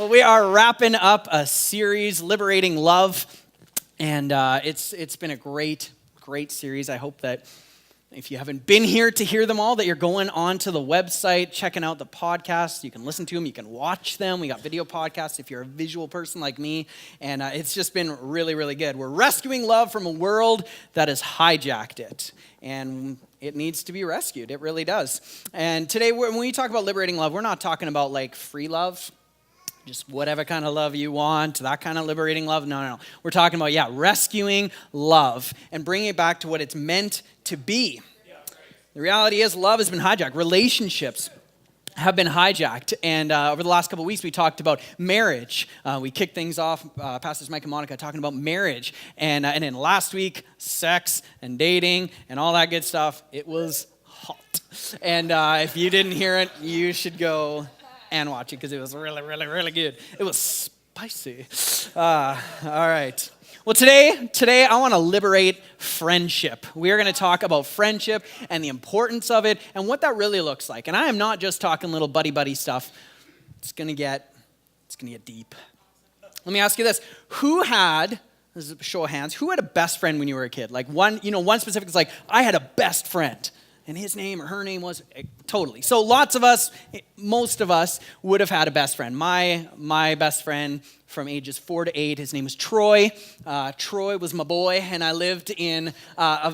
Well, we are wrapping up a series, Liberating Love, and it's been a great series. I hope that if you haven't been here to hear them all, that you're going onto the website, checking out the podcasts. You can listen to them, you can watch them. We got video podcasts if you're a visual person like me, and it's just been really good. We're rescuing love from a world that has hijacked it, and it needs to be rescued. It really does. And today, when we talk about liberating love, we're not talking about like free love, just whatever kind of love you want, that kind of liberating love. No. We're talking about, rescuing love and bringing it back to what it's meant to be. The reality is love has been hijacked. Relationships have been hijacked. And over the last couple of weeks, we talked about marriage. We kicked things off, Pastors Mike and Monica talking about marriage. And then last week, sex and dating and all that good stuff. It was hot. And if you didn't hear it, you should go and watch it because it was really good. It was spicy. All right. Well, today I want to liberate friendship. We are going to talk about friendship and the importance of it and what that really looks like. And I am not just talking little buddy stuff. It's going to get deep. Let me ask you this: this is a show of hands, who had a best friend when you were a kid? Like one specific is like, I had a best friend. And his name or her name was, totally. So most of us would have had a best friend. My best friend from ages 4 to 8, his name was Troy. Troy was my boy, and I lived in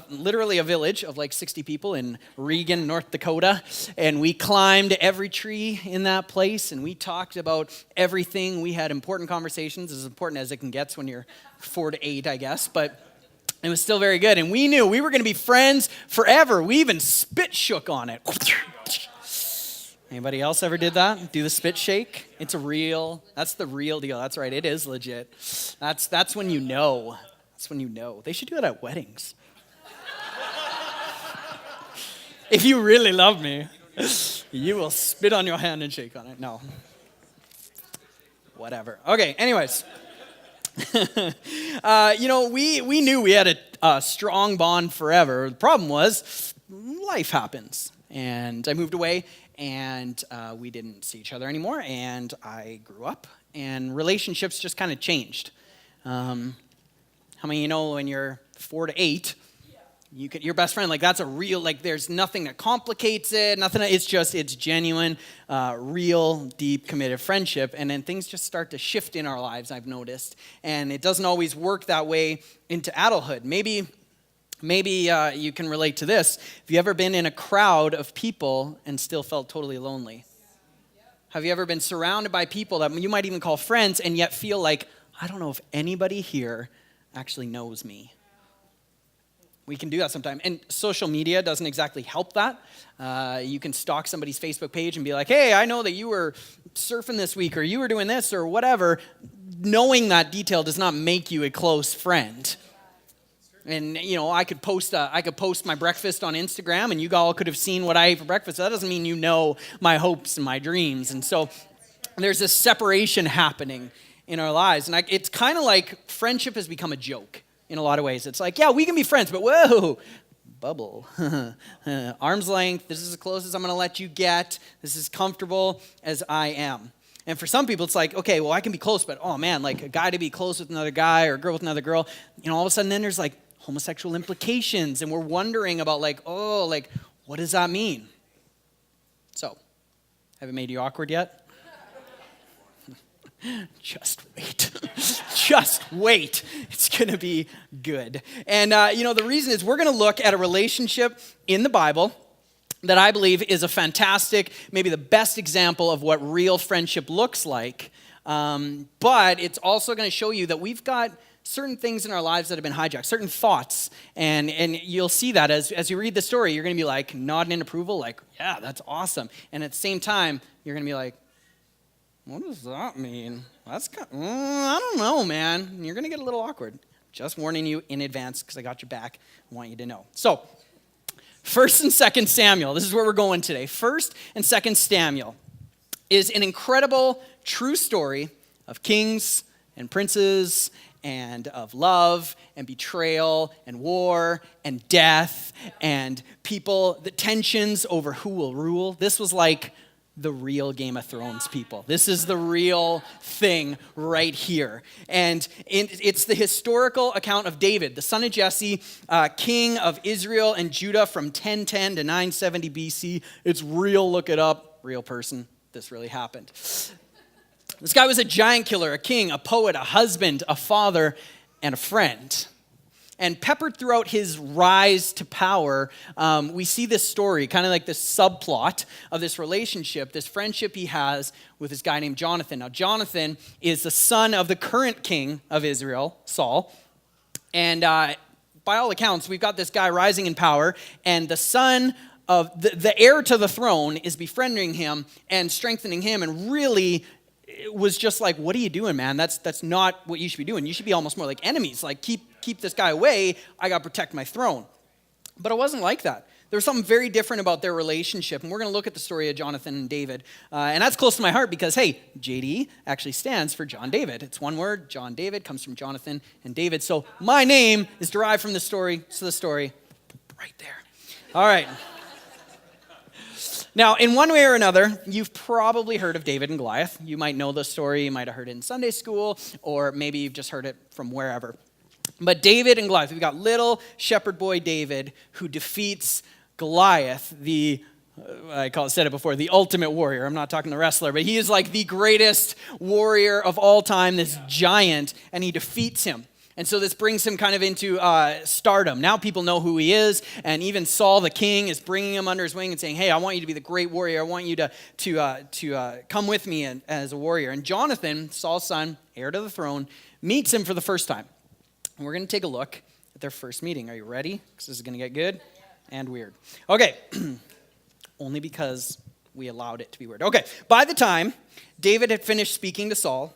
literally a village of like 60 people in Regan, North Dakota. And we climbed every tree in that place, and we talked about everything. We had important conversations, as important as it can get when you're 4 to 8, I guess. But it was still very good, and we knew we were going to be friends forever. We even spit shook on it. Anybody else ever did that? Do the spit shake? That's the real deal. That's right, it is legit. That's when you know. That's when you know. They should do it at weddings. If you really love me, you will spit on your hand and shake on it. No. Whatever. Okay, anyways. We knew we had a strong bond forever. The problem was life happens, and I moved away, and we didn't see each other anymore, and I grew up, and relationships just kind of changed. How many of you know when you're 4 to 8, your best friend, like that's a real, like there's nothing that complicates it, it's genuine, real, deep, committed friendship, and then things just start to shift in our lives, I've noticed, and it doesn't always work that way into adulthood. Maybe you can relate to this. Have you ever been in a crowd of people and still felt totally lonely? Have you ever been surrounded by people that you might even call friends and yet feel like, I don't know if anybody here actually knows me? We can do that sometimes. And social media doesn't exactly help that. You can stalk somebody's Facebook page and be like, hey, I know that you were surfing this week or you were doing this or whatever. Knowing that detail does not make you a close friend. And, I could post my breakfast on Instagram and you all could have seen what I ate for breakfast. That doesn't mean you know my hopes and my dreams. And so there's this separation happening in our lives. And it's kind of like friendship has become a joke. In a lot of ways. It's like, we can be friends, but whoa, bubble. Arm's length, this is as close as I'm going to let you get. This is comfortable as I am. And for some people, it's like, okay, well, I can be close, but oh man, like a guy to be close with another guy or a girl with another girl, all of a sudden then there's like homosexual implications and we're wondering about what does that mean? So, have it made you awkward yet? Just wait. Just wait. It's going to be good. And, the reason is we're going to look at a relationship in the Bible that I believe is a fantastic, maybe the best example of what real friendship looks like. But it's also going to show you that we've got certain things in our lives that have been hijacked, certain thoughts. And you'll see that as you read the story, you're going to be like nodding in approval, like, yeah, that's awesome. And at the same time, you're going to be like, what does that mean? I don't know, man. You're going to get a little awkward. Just warning you in advance because I got your back. I want you to know. So, 1st and 2nd Samuel. This is where we're going today. 1st and 2nd Samuel is an incredible, true story of kings and princes and of love and betrayal and war and death and people, the tensions over who will rule. This was like the real Game of Thrones, people. This is the real thing right here. And it's the historical account of David, the son of Jesse, king of Israel and Judah from 1010 to 970 BC. It's real, look it up, real person. This really happened. This guy was a giant killer, a king, a poet, a husband, a father, and a friend. And peppered throughout his rise to power, we see this story, kind of like this subplot of this relationship, this friendship he has with this guy named Jonathan. Now, Jonathan is the son of the current king of Israel, Saul. And by all accounts, we've got this guy rising in power, and the son of the heir to the throne is befriending him and strengthening him, and really it was just like, what are you doing, man? That's not what you should be doing. You should be almost more like enemies. Like, keep this guy away. I got to protect my throne. But it wasn't like that. There was something very different about their relationship, and we're going to look at the story of Jonathan and David. And that's close to my heart because, hey, JD actually stands for John David. It's one word. John David comes from Jonathan and David. So my name is derived from the story. So the story right there. All right. Now, in one way or another, you've probably heard of David and Goliath. You might know the story. You might have heard it in Sunday school, or maybe you've just heard it from wherever. But David and Goliath, we've got little shepherd boy David who defeats Goliath, said it before, the ultimate warrior. I'm not talking the wrestler, but he is like the greatest warrior of all time, this giant, and he defeats him. And so this brings him kind of into stardom. Now people know who he is, and even Saul, the king, is bringing him under his wing and saying, hey, I want you to be the great warrior. I want you to come with me as a warrior. And Jonathan, Saul's son, heir to the throne, meets him for the first time. And we're going to take a look at their first meeting. Are you ready? Because this is going to get good and weird. Okay. Only because we allowed it to be weird. Okay. By the time David had finished speaking to Saul,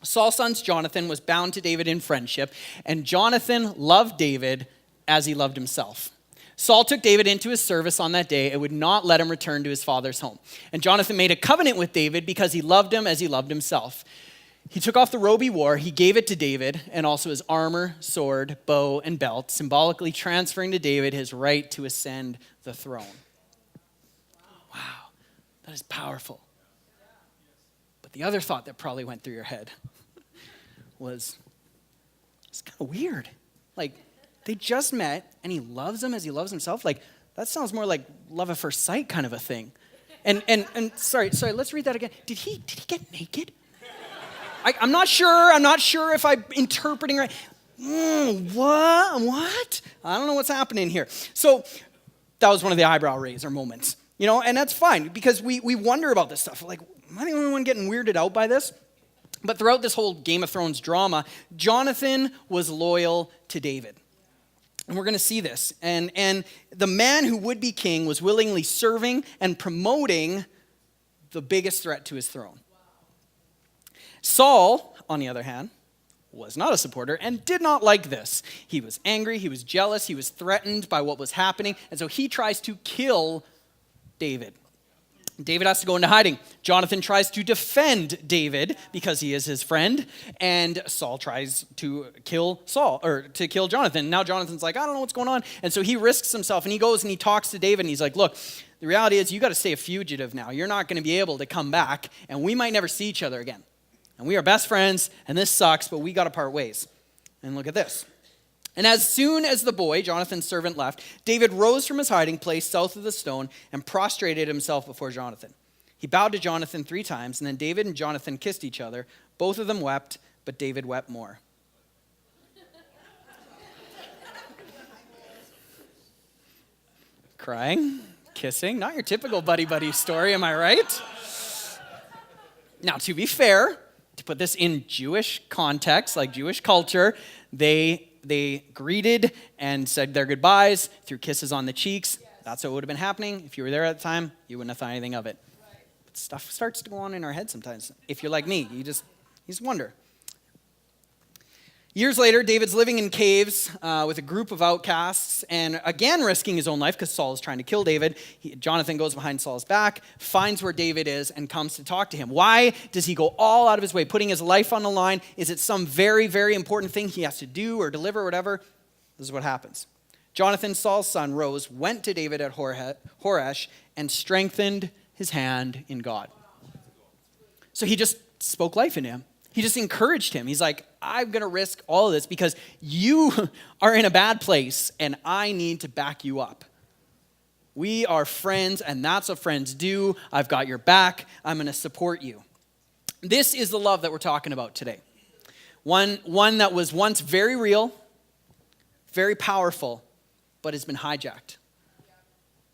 Saul's son Jonathan was bound to David in friendship, and Jonathan loved David as he loved himself. Saul took David into his service on that day and would not let him return to his father's home. And Jonathan made a covenant with David because he loved him as he loved himself. He took off the robe he wore, he gave it to David, and also his armor, sword, bow, and belt, symbolically transferring to David his right to ascend the throne. Wow, that is powerful. But the other thought that probably went through your head was, it's kind of weird. Like, they just met, and he loves him as he loves himself. Like, that sounds more like love at first sight kind of a thing. And sorry, let's read that again. Did he get naked? I'm not sure if I'm interpreting right. What? I don't know what's happening here. So that was one of the eyebrow raiser moments, and that's fine because we wonder about this stuff. Like, am I the only one getting weirded out by this? But throughout this whole Game of Thrones drama, Jonathan was loyal to David. And we're going to see this. And the man who would be king was willingly serving and promoting the biggest threat to his throne. Saul, on the other hand, was not a supporter and did not like this. He was angry, he was jealous, he was threatened by what was happening, and so he tries to kill David. David has to go into hiding. Jonathan tries to defend David because he is his friend, and Saul tries to kill Jonathan. Now Jonathan's like, I don't know what's going on, and so he risks himself, and he goes and he talks to David, and he's like, look, the reality is you got to stay a fugitive now. You're not going to be able to come back, and we might never see each other again. And we are best friends, and this sucks, but we got to part ways. And look at this. And as soon as the boy, Jonathan's servant, left, David rose from his hiding place south of the stone and prostrated himself before Jonathan. He bowed to Jonathan 3 times, and then David and Jonathan kissed each other. Both of them wept, but David wept more. Crying, kissing, not your typical buddy-buddy story, am I right? Now, to be fair, to put this in Jewish context, like Jewish culture, they greeted and said their goodbyes through kisses on the cheeks. That's what would have been happening. If you were there at the time, you wouldn't have thought anything of it. But stuff starts to go on in our head sometimes. If you're like me, you just wonder. Years later, David's living in caves with a group of outcasts and again risking his own life because Saul is trying to kill David. Jonathan goes behind Saul's back, finds where David is, and comes to talk to him. Why does he go all out of his way, putting his life on the line? Is it some very, very important thing he has to do or deliver or whatever? This is what happens. Jonathan, Saul's son, rose, went to David at Horesh, and strengthened his hand in God. So he just spoke life into him. He just encouraged him. He's like, I'm going to risk all of this because you are in a bad place and I need to back you up. We are friends and that's what friends do. I've got your back. I'm going to support you. This is the love that we're talking about today. One that was once very real, very powerful, but has been hijacked.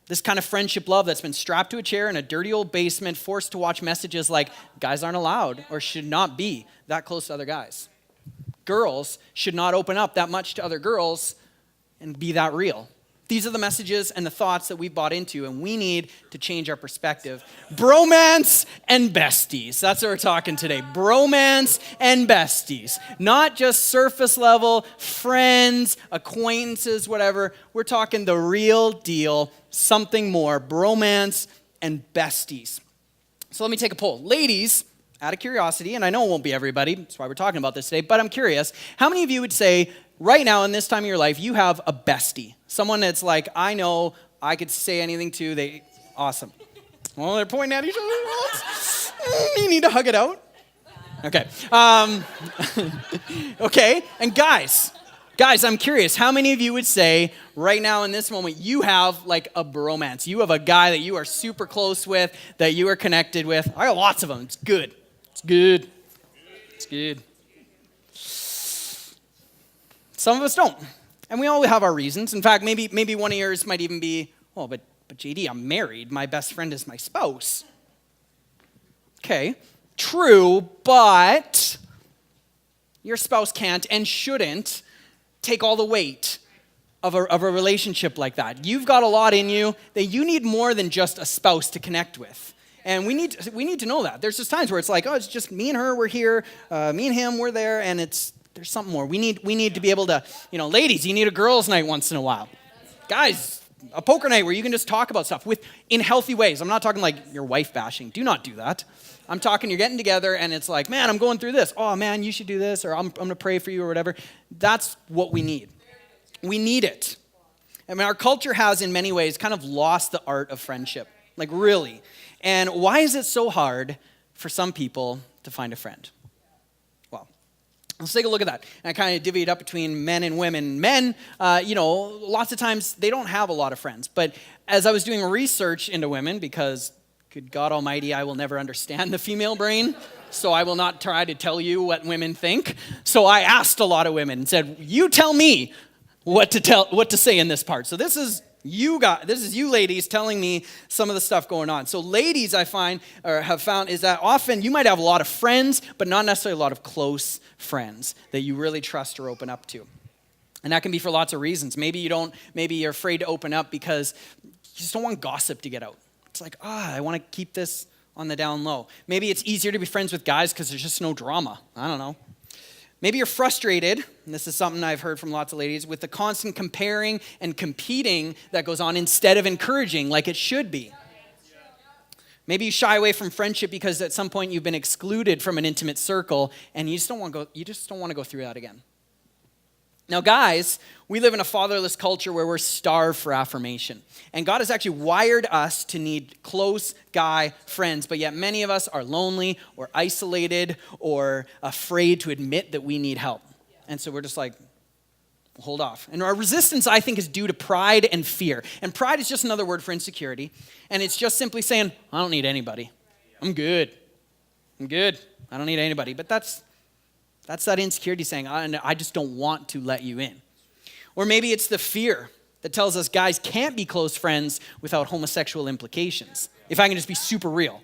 This kind of friendship love that's been strapped to a chair in a dirty old basement, forced to watch messages like guys aren't allowed or should not be that close to other guys. Girls should not open up that much to other girls and be that real. These are the messages and the thoughts that we've bought into, and we need to change our perspective. Bromance and besties. That's what we're talking today. Bromance and besties. Not just surface level, friends, acquaintances, whatever. We're talking the real deal, something more. Bromance and besties. So let me take a poll. Ladies, out of curiosity, and I know it won't be everybody, that's why we're talking about this today, but I'm curious, how many of you would say, right now in this time of your life, you have a bestie? Someone that's like, I know I could say anything to, awesome. Well, they're pointing at each other. You need to hug it out. Okay. Okay, and guys, I'm curious, how many of you would say, right now in this moment, you have like a bromance? You have a guy that you are super close with, that you are connected with. I got lots of them. It's good. It's good. It's good. Some of us don't. And we all have our reasons. In fact, maybe one of yours might even be, oh, but JD, I'm married. My best friend is my spouse. Okay, true, but your spouse can't and shouldn't take all the weight of a relationship like that. You've got a lot in you that you need more than just a spouse to connect with. And we need to know that. There's just times where it's like, oh, it's just me and her, we're here. Me and him, we're there, and there's something more. We need to be able to, ladies, you need a girls' night once in a while. Guys, a poker night where you can just talk about stuff in healthy ways. I'm not talking like your wife bashing. Do not do that. I'm talking you're getting together and it's like, man, I'm going through this. Oh, man, you should do this, or I'm going to pray for you or whatever. That's what we need. We need it. I mean, our culture has in many ways kind of lost the art of friendship. Like really. And why is it so hard for some people to find a friend? Well, let's take a look at that. And I kind of divvy it up between men and women. Men, lots of times they don't have a lot of friends. But as I was doing research into women, because good God Almighty, I will never understand the female brain, so I will not try to tell you what women think. So I asked a lot of women and said, you tell me what to say in this part. So this is you ladies telling me some of the stuff going on. So ladies, I find or have found is that often you might have a lot of friends, but not necessarily a lot of close friends that you really trust or open up to. And that can be for lots of reasons. Maybe you're afraid to open up because you just don't want gossip to get out. It's like, I want to keep this on the down low. Maybe it's easier to be friends with guys because there's just no drama. I don't know. Maybe you're frustrated, and this is something I've heard from lots of ladies, with the constant comparing and competing that goes on instead of encouraging like it should be. Maybe you shy away from friendship because at some point you've been excluded from an intimate circle and you just don't want to go through that again. Now, guys, we live in a fatherless culture where we're starved for affirmation. And God has actually wired us to need close guy friends, but yet many of us are lonely or isolated or afraid to admit that we need help. And so we're just like, hold off. And our resistance, I think, is due to pride and fear. And pride is just another word for insecurity. And it's just simply saying, I don't need anybody. I'm good. I don't need anybody. But that's that insecurity saying, I just don't want to let you in. Or maybe it's the fear that tells us guys can't be close friends without homosexual implications. If I can just be super real.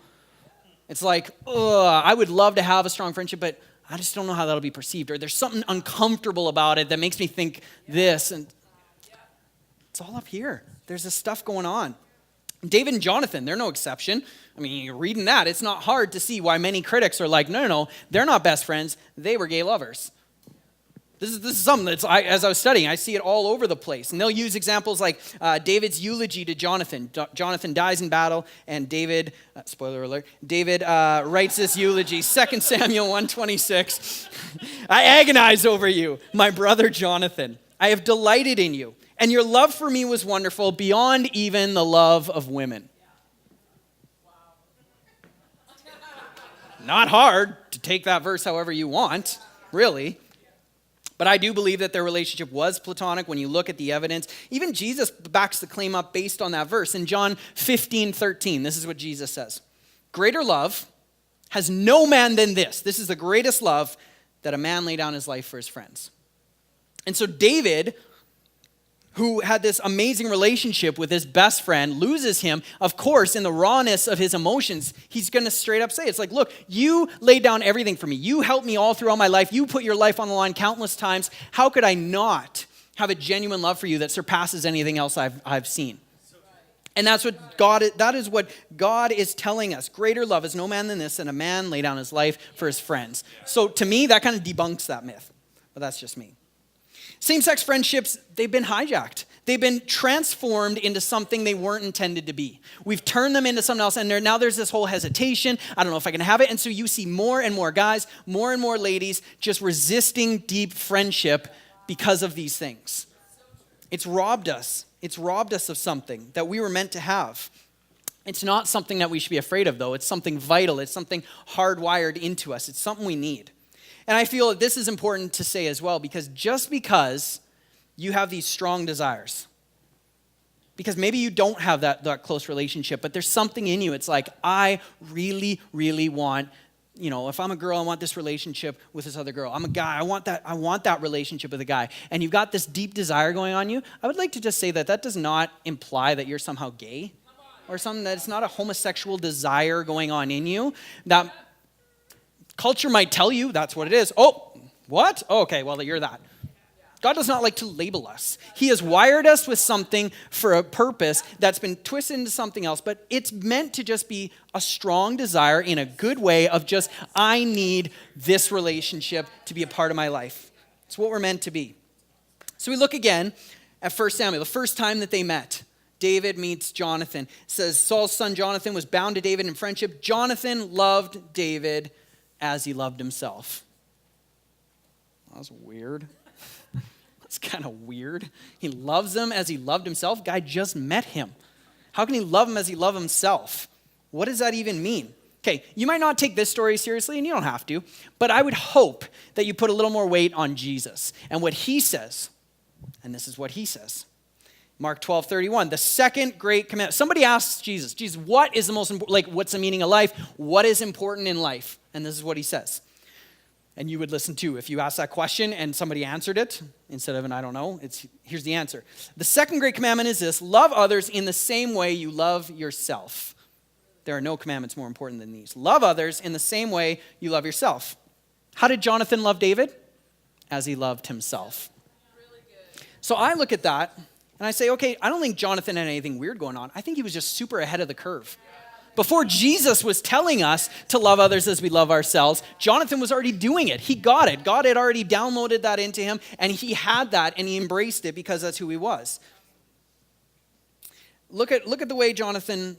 It's like, I would love to have a strong friendship, but I just don't know how that'll be perceived. Or there's something uncomfortable about it that makes me think this. And it's all up here. There's this stuff going on. David and Jonathan, they're no exception. I mean, you're reading that. It's not hard to see why many critics are like, no, they're not best friends. They were gay lovers. This is something that's, as I was studying, I see it all over the place. And they'll use examples like David's eulogy to Jonathan. Jonathan dies in battle, and David, spoiler alert, David writes this eulogy, 2 Samuel 1:26. I agonize over you, my brother Jonathan. I have delighted in you, and your love for me was wonderful beyond even the love of women. not hard to take that verse however you want, really. But I do believe that their relationship was platonic when you look at the evidence. Even Jesus backs the claim up based on that verse. In John 15:13, this is what Jesus says. Greater love has no man than this. This is the greatest love, that a man lay down his life for his friends. And so David, who had this amazing relationship with his best friend, loses him. Of course, in the rawness of his emotions, he's going to straight up say, it's like, look, you laid down everything for me. You helped me all throughout my life. You put your life on the line countless times. How could I not have a genuine love for you that surpasses anything else I've seen? And that is what God is telling us. Greater love is no man than this, and a man lay down his life for his friends. So to me, that kind of debunks that myth. But that's just me. Same-sex friendships, they've been hijacked. They've been transformed into something they weren't intended to be. We've turned them into something else, and now there's this whole hesitation. I don't know if I can have it. And so you see more and more guys, more and more ladies just resisting deep friendship because of these things. It's robbed us. It's robbed us of something that we were meant to have. It's not something that we should be afraid of, though. It's something vital. It's something hardwired into us. It's something we need. And I feel that this is important to say as well, because just because you have these strong desires, because maybe you don't have that close relationship, but there's something in you. It's like, I really, really want, if I'm a girl, I want this relationship with this other girl. I'm a guy, I want that relationship with a guy. And you've got this deep desire going on you. I would like to just say that does not imply that you're somehow gay or something, that it's not a homosexual desire going on in you. That culture might tell you that's what it is. Oh, what? Oh, okay, well, you're that. God does not like to label us. He has wired us with something for a purpose that's been twisted into something else, but it's meant to just be a strong desire in a good way of just, I need this relationship to be a part of my life. It's what we're meant to be. So we look again at 1 Samuel, the first time that they met. David meets Jonathan. It says, Saul's son Jonathan was bound to David in friendship. Jonathan loved David as he loved himself. That was weird. It's kind of weird. He loves him as he loved himself. Guy just met him. How can he love him as he loved himself? What does that even mean? Okay, you might not take this story seriously, and you don't have to, but I would hope that you put a little more weight on Jesus and what he says. And this is what he says. Mark 12:31, the second great commandment. Somebody asks Jesus, what is the most important, what's the meaning of life? What is important in life? And this is what he says. And you would listen too. If you asked that question and somebody answered it, instead of an I don't know, here's the answer. The second great commandment is this: love others in the same way you love yourself. There are no commandments more important than these. Love others in the same way you love yourself. How did Jonathan love David? As he loved himself. Really good. So I look at that and I say, okay, I don't think Jonathan had anything weird going on. I think he was just super ahead of the curve. Before Jesus was telling us to love others as we love ourselves, Jonathan was already doing it. He got it. God had already downloaded that into him, and he had that, and he embraced it because that's who he was. Look at the way Jonathan,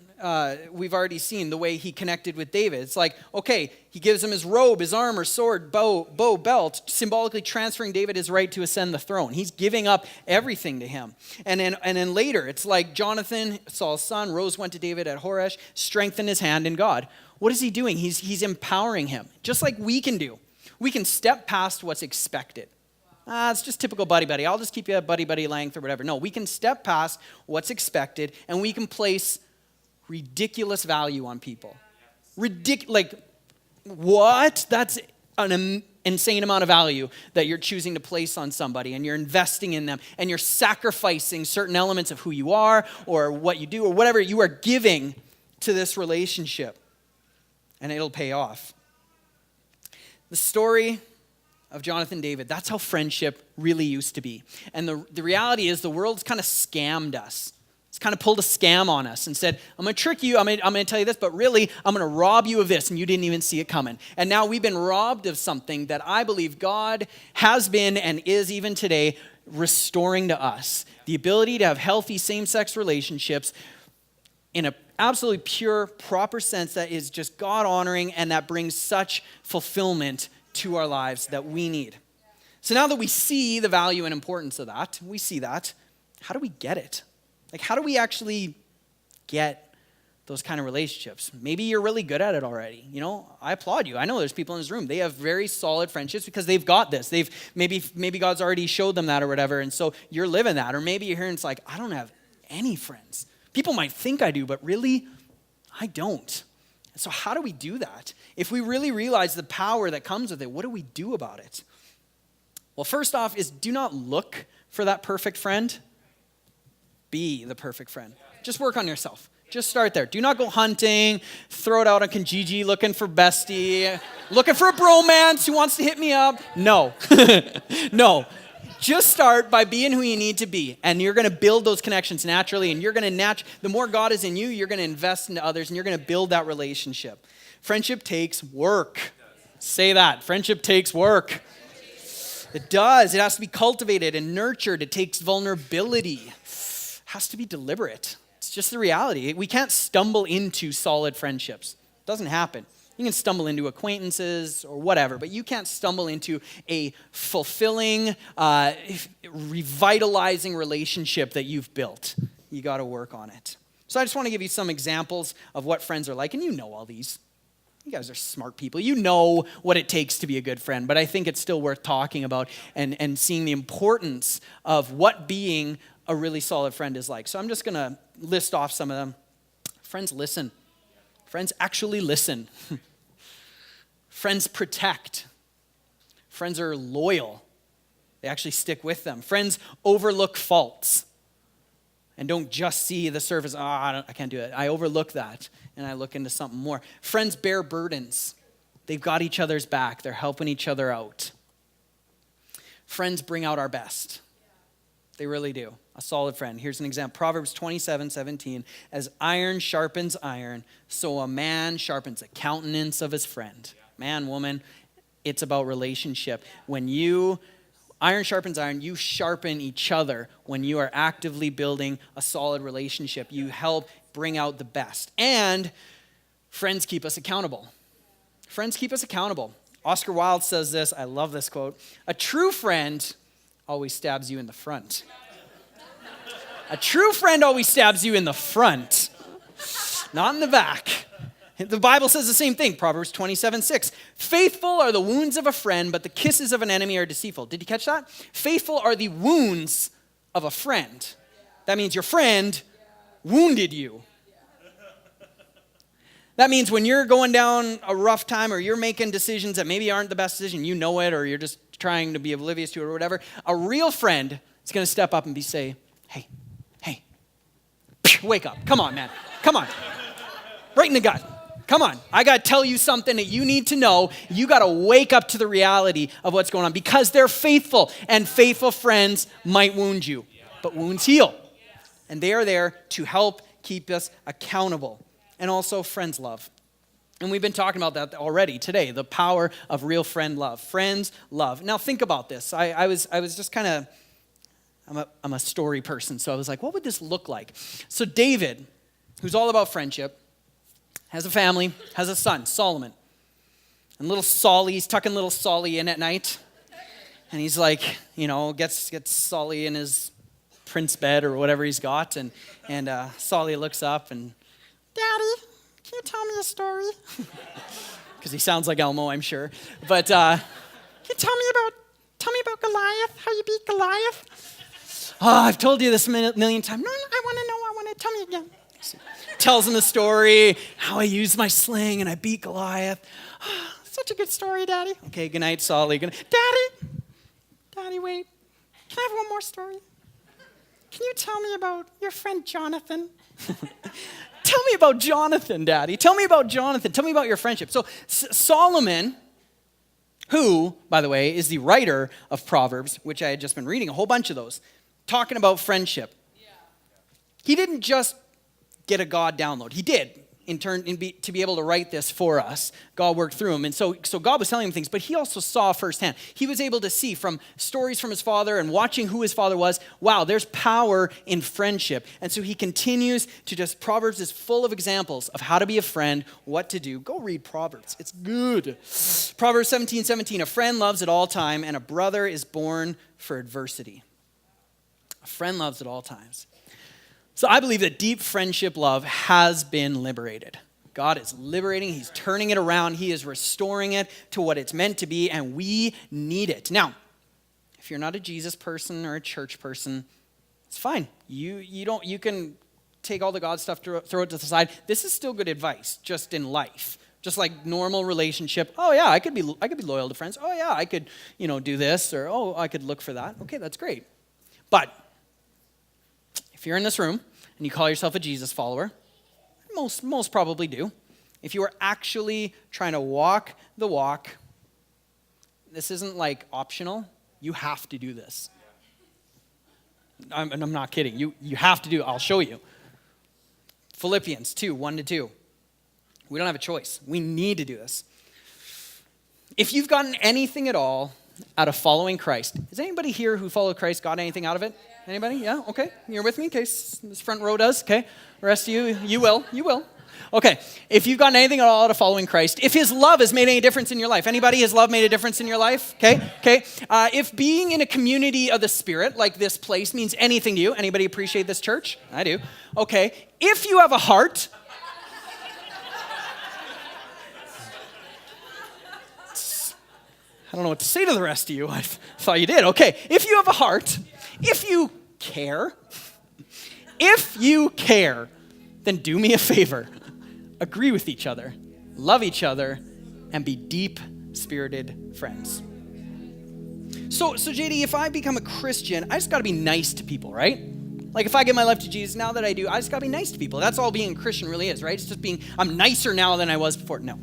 we've already seen, the way he connected with David. It's like, okay, he gives him his robe, his armor, sword, bow, belt, symbolically transferring David his right to ascend the throne. He's giving up everything to him. And then later, it's like Jonathan, Saul's son, went to David at Horesh, strengthened his hand in God. What is he doing? He's empowering him, just like we can do. We can step past what's expected. It's just typical buddy-buddy. I'll just keep you at buddy-buddy length or whatever. No, we can step past what's expected, and we can place ridiculous value on people. What? That's an insane amount of value that you're choosing to place on somebody, and you're investing in them, and you're sacrificing certain elements of who you are or what you do or whatever you are giving to this relationship, and it'll pay off. The story of Jonathan David, that's how friendship really used to be. And the reality is the world's kind of scammed us. It's kind of pulled a scam on us and said, I'm going to trick you, I'm going to tell you this, but really I'm going to rob you of this, and you didn't even see it coming. And now we've been robbed of something that I believe God has been and is even today restoring to us. The ability to have healthy same-sex relationships in an absolutely pure, proper sense that is just God-honoring and that brings such fulfillment to our lives that we need. So now that we see the value and importance of that, how do we get it? How do we actually get those kind of relationships. Maybe you're really good at it already. I applaud you. I know there's people in this room. They have very solid friendships because they've got this. They've maybe God's already showed them that or whatever, and so you're living that. Or maybe you're here and it's like, I don't have any friends. People might think I do, but really, I don't. And so how do we do that? If we really realize the power that comes with it, what do we do about it? Well, first off is do not look for that perfect friend. Be the perfect friend. Just work on yourself. Just start there. Do not go hunting, throw it out on Kijiji, looking for bestie, looking for a bromance who wants to hit me up. No. No. Just start by being who you need to be. And you're going to build those connections naturally. And you're going to the more God is in you, you're going to invest into others and you're going to build that relationship. Friendship takes work. Say that. Friendship takes work. It does. It has to be cultivated and nurtured. It takes vulnerability. It has to be deliberate. It's just the reality. We can't stumble into solid friendships. It doesn't happen. You can stumble into acquaintances or whatever, but you can't stumble into a fulfilling, revitalizing relationship that you've built. You got to work on it. So I just want to give you some examples of what friends are like, and you know all these. You guys are smart people. You know what it takes to be a good friend, but I think it's still worth talking about and seeing the importance of what being a really solid friend is like. So I'm just going to list off some of them. Friends listen. Friends actually listen. Friends protect. Friends are loyal. They actually stick with them. Friends overlook faults and don't just see the surface. I can't do it. I overlook that and I look into something more. Friends bear burdens. They've got each other's back. They're helping each other out. Friends bring out our best. They really do. A solid friend. Here's an example. Proverbs 27:17. As iron sharpens iron, so a man sharpens the countenance of his friend. Man, woman, it's about relationship. When iron sharpens iron, you sharpen each other. When you are actively building a solid relationship, you help bring out the best. And friends keep us accountable. Friends keep us accountable. Oscar Wilde says this. I love this quote. A true friend always stabs you in the front. A true friend always stabs you in the front, not in the back. The Bible says the same thing, Proverbs 27:6. Faithful are the wounds of a friend, but the kisses of an enemy are deceitful. Did you catch that? Faithful are the wounds of a friend. That means your friend wounded you. That means when you're going down a rough time or you're making decisions that maybe aren't the best decision, you know it, or you're just trying to be oblivious to it or whatever, a real friend is going to step up and say, hey, wake up. Come on, man. Come on. Right in the gut. Come on. I got to tell you something that you need to know. You got to wake up to the reality of what's going on because they're faithful, and faithful friends might wound you, but wounds heal. And they are there to help keep us accountable. And also friends love. And we've been talking about that already today, the power of real friend love. Friends love. Now think about this. I was just kind of, I'm a story person, so I was like, what would this look like? So David, who's all about friendship, has a family, has a son, Solomon. And little Solly's tucking little Solly in at night. And he's like, gets Solly in his prince bed or whatever he's got. And Solly looks up and, Daddy, can you tell me a story? Because he sounds like Elmo, I'm sure. But can you tell me about Goliath, how you beat Goliath? Oh, I've told you this a million times. No, I want to tell me again. Tells him the story, how I used my sling and I beat Goliath. Oh, such a good story, Daddy. Okay, good night, Solly. Daddy, wait. Can I have one more story? Can you tell me about your friend Jonathan? Tell me about Jonathan, Daddy. Tell me about Jonathan. Tell me about your friendship. So Solomon, who, by the way, is the writer of Proverbs, which I had just been reading, a whole bunch of those, talking about friendship. Yeah. He didn't just get a God download. He did, to be able to write this for us. God worked through him. And so God was telling him things, but he also saw firsthand. He was able to see from stories from his father and watching who his father was, wow, there's power in friendship. And so he continues to Proverbs is full of examples of how to be a friend, what to do. Go read Proverbs. It's good. Proverbs 17:17, a friend loves at all time, and a brother is born for adversity. A friend loves at all times. So I believe that deep friendship love has been liberated. God is liberating. He's turning it around. He is restoring it to what it's meant to be, and we need it. Now, if you're not a Jesus person or a church person, it's fine. You can take all the God stuff, throw it to the side. This is still good advice, just in life. Just like normal relationship. Oh yeah, I could be loyal to friends. Oh yeah, I could, do this, or oh, I could look for that. Okay, that's great. But if you're in this room and you call yourself a Jesus follower, most probably do. If you are actually trying to walk the walk, this isn't like optional. You have to do this. I'm not kidding. You have to do it. I'll show you. Philippians 2, 1-2. We don't have a choice. We need to do this. If you've gotten anything at all out of following Christ, is anybody here who followed Christ got anything out of it? Anybody? Yeah? Okay. You're with me in case this front row does. Okay. The rest of you will. You will. Okay. If you've gotten anything at all out of following Christ, if his love has made any difference in your life, anybody, his love made a difference in your life? Okay. Okay. If being in a community of the Spirit, like this place, means anything to you, anybody appreciate this church? I do. Okay. If you have a heart, I don't know what to say to the rest of you. I thought you did. Okay. If you have a heart, if you care, then do me a favor. Agree with each other, love each other, and be deep-spirited friends. So JD, if I become a Christian, I just got to be nice to people, right? Like if I give my life to Jesus, now that I do, I just got to be nice to people. That's all being a Christian really is, right? It's just I'm nicer now than I was before. No.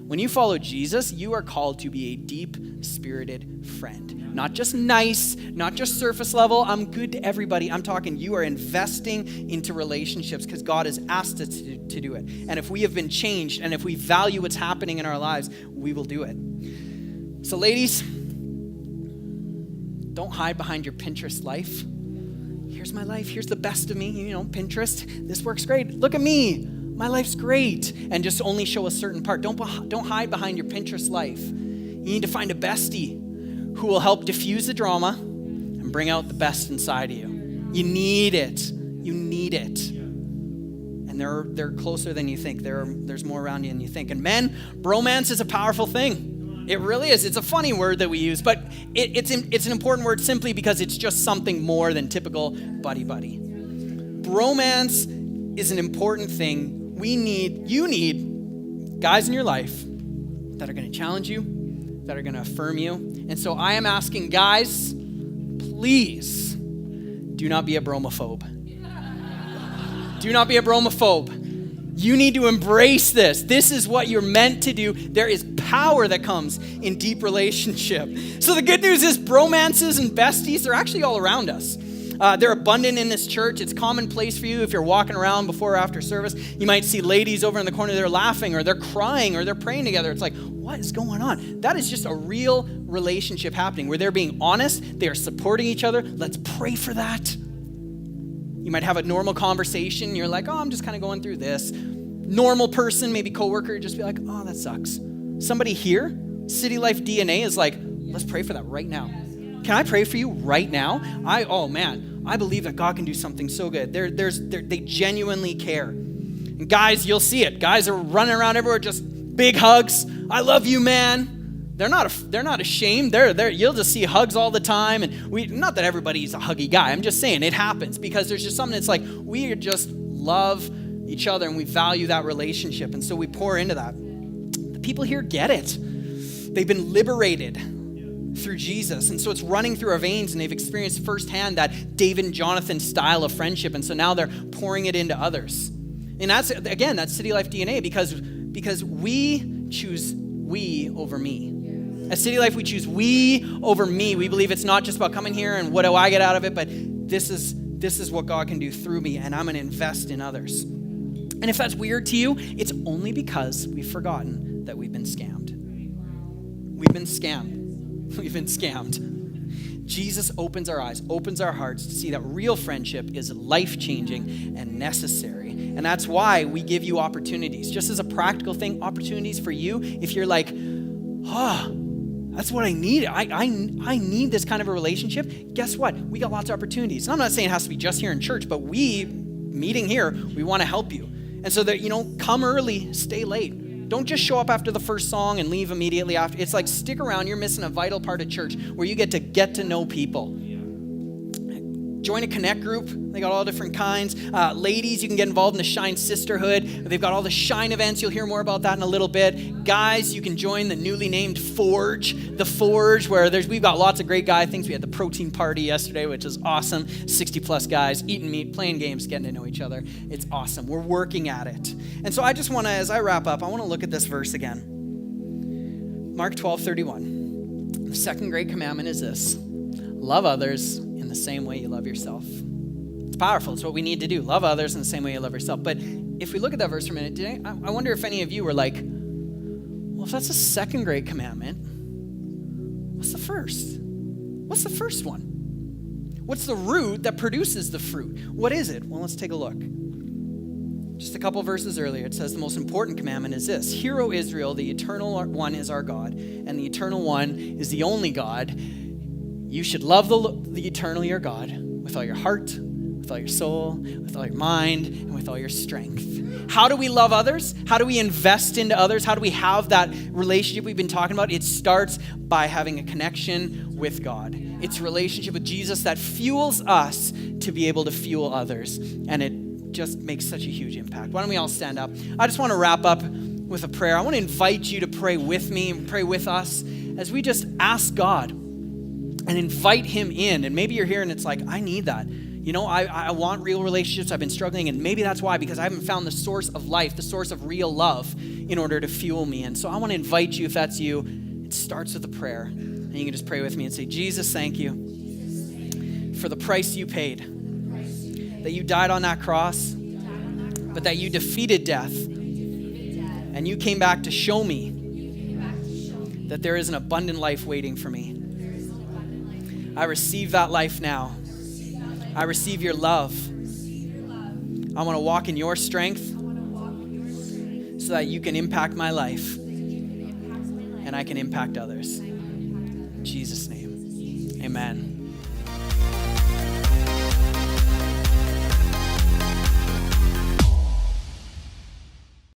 When you follow Jesus, you are called to be a deep-spirited friend. Not just nice, not just surface level, I'm good to everybody. I'm talking you are investing into relationships because God has asked us to do it. And if we have been changed and if we value what's happening in our lives, we will do it. So ladies, don't hide behind your Pinterest life. Here's my life. Here's the best of me. Pinterest. This works great. Look at me. My life's great. And just only show a certain part. Don't hide behind your Pinterest life. You need to find a bestie who will help diffuse the drama and bring out the best inside of you. You need it. You need it. And they're closer than you think. There's more around you than you think. And men, bromance is a powerful thing. It really is. It's a funny word that we use, but it's an important word simply because it's just something more than typical buddy-buddy. Bromance is an important thing. You need guys in your life that are going to challenge you, that are going to affirm you. And so I am asking guys, please do not be a bromophobe. Do not be a bromophobe. You need to embrace this. This is what you're meant to do. There is power that comes in deep relationship. So the good news is bromances and besties, they're actually all around us. They're abundant in this church. It's commonplace for you if you're walking around before or after service. You might see ladies over in the corner, they're laughing or they're crying or they're praying together. It's like, what is going on? That is just a real relationship happening where they're being honest. They are supporting each other. Let's pray for that. You might have a normal conversation. You're like, oh, I'm just kind of going through this. Normal person, maybe coworker, just be like, oh, that sucks. Somebody here, City Life DNA is like, let's pray for that right now. Can I pray for you right now? I believe that God can do something so good. They genuinely care. And guys, you'll see it. Guys are running around everywhere, just big hugs. I love you, man. They're not ashamed. You'll just see hugs all the time. And not that everybody's a huggy guy. I'm just saying it happens because there's just something that's like we just love each other and we value that relationship. And so we pour into that. The people here get it. They've been liberated through Jesus. And so it's running through our veins and they've experienced firsthand that David and Jonathan style of friendship. And so now they're pouring it into others. And that's City Life DNA because we choose we over me. At City Life, we choose we over me. We believe it's not just about coming here and what do I get out of it, but this is what God can do through me and I'm going to invest in others. And if that's weird to you, it's only because we've forgotten that we've been scammed. We've been scammed. Jesus opens our eyes, opens our hearts to see that real friendship is life-changing and necessary. And that's why we give you opportunities. Just as a practical thing, opportunities for you. If you're like, That's what I need. I need this kind of a relationship. Guess what? We got lots of opportunities. And I'm not saying it has to be just here in church, but we, meeting here, we want to help you. And so that, come early, stay late. Don't just show up after the first song and leave immediately after. It's like, stick around. You're missing a vital part of church where you get to know people. Join a connect group. They got all different kinds. Ladies, you can get involved in the Shine Sisterhood. They've got all the Shine events. You'll hear more about that in a little bit. Guys, you can join the newly named Forge. The Forge, where we've got lots of great guy things. We had the protein party yesterday, which is awesome. 60 plus guys eating meat, playing games, getting to know each other. It's awesome. We're working at it. And so I just want to, as I wrap up, I want to look at this verse again. Mark 12:31. The second great commandment is this: love others in the same way you love yourself. It's powerful. It's what we need to do. Love others in the same way you love yourself. But if we look at that verse for a minute, I wonder if any of you were like, well, if that's the second great commandment, what's the first? What's the first one? What's the root that produces the fruit? What is it? Well, let's take a look. Just a couple verses earlier, it says the most important commandment is this: Hear, O Israel, the eternal one is our God, and the eternal one is the only God. You should love the eternal your God with all your heart, with all your soul, with all your mind, and with all your strength. How do we love others? How do we invest into others? How do we have that relationship we've been talking about? It starts by having a connection with God. It's a relationship with Jesus that fuels us to be able to fuel others. And it just makes such a huge impact. Why don't we all stand up? I just want to wrap up with a prayer. I want to invite you to pray with me and pray with us as we just ask God and invite him in. And maybe you're here and it's like, I need that. I want real relationships. I've been struggling, and maybe that's why, because I haven't found the source of life, the source of real love in order to fuel me. And so I want to invite you, if that's you, it starts with a prayer. And you can just pray with me and say, Jesus, thank you for the price you paid, that you died on that cross, but that you defeated death. And you came back to show me that there is an abundant life waiting for me. I receive that life now. I receive your love. I want to walk in your strength so that you can impact my life and I can impact others. In Jesus' name, amen.